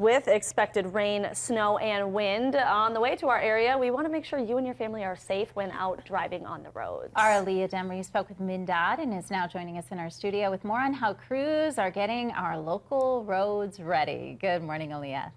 With expected rain, snow, and wind on the way to our area, we want to make sure you and your family are safe when out driving on the roads. Our Leah Demery spoke with MnDOT and is now joining us in our studio with more on how crews are getting our local roads ready. Good morning, Aaliyah.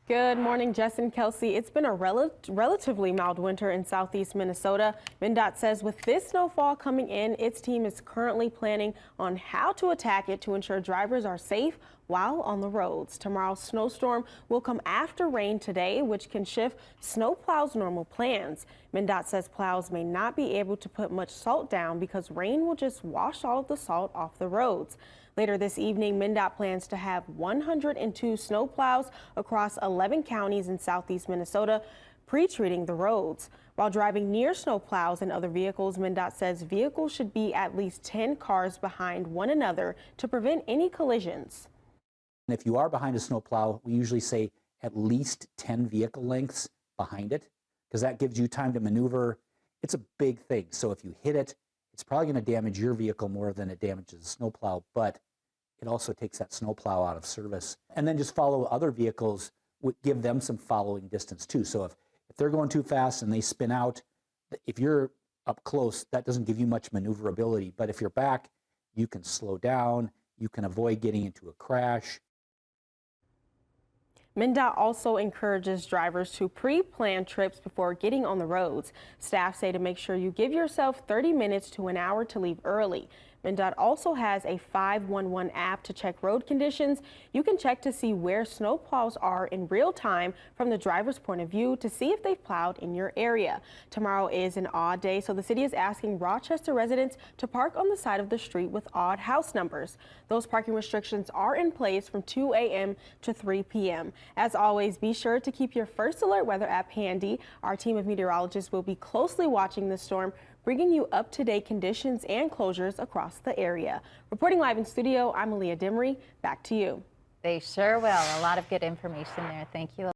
Good morning, Jess and Kelsey. It's been a relatively mild winter in southeast Minnesota. MnDOT says with this snowfall coming in, its team is currently planning on how to attack it to ensure drivers are safe while on the roads. Tomorrow's snowstorm will come after rain today, which can shift snowplows' normal plans. MnDOT says plows may not be able to put much salt down because rain will just wash all of the salt off the roads. Later this evening, MnDOT plans to have 102 snowplows across 11 counties in southeast Minnesota, pre-treating the roads. While driving near snowplows and other vehicles, MnDOT says vehicles should be at least 10 cars behind one another to prevent any collisions. And if you are behind a snowplow, we usually say at least 10 vehicle lengths behind it, because that gives you time to maneuver. It's a big thing. So if you hit it, it's probably going to damage your vehicle more than it damages a snowplow, but it also takes that snowplow out of service. And then just follow other vehicles, would give them some following distance too. So if they're going too fast and they spin out, if you're up close, that doesn't give you much maneuverability. But if you're back, you can slow down, you can avoid getting into a crash. MnDOT also encourages drivers to pre-plan trips before getting on the roads. Staff say to make sure you give yourself 30 minutes to an hour to leave early. MnDOT also has a 511 app to check road conditions. You can check to see where snowplows are in real time from the driver's point of view to see if they've plowed in your area. Tomorrow is an odd day, so the city is asking Rochester residents to park on the side of the street with odd house numbers. Those parking restrictions are in place from 2 a.m. to 3 p.m. As always, be sure to keep your First Alert weather app handy. Our team of meteorologists will be closely watching the storm, bringing you up-to-date conditions and closures across the area. Reporting live in studio, I'm Leah Demery. Back to you. They sure will. A lot of good information there. Thank you.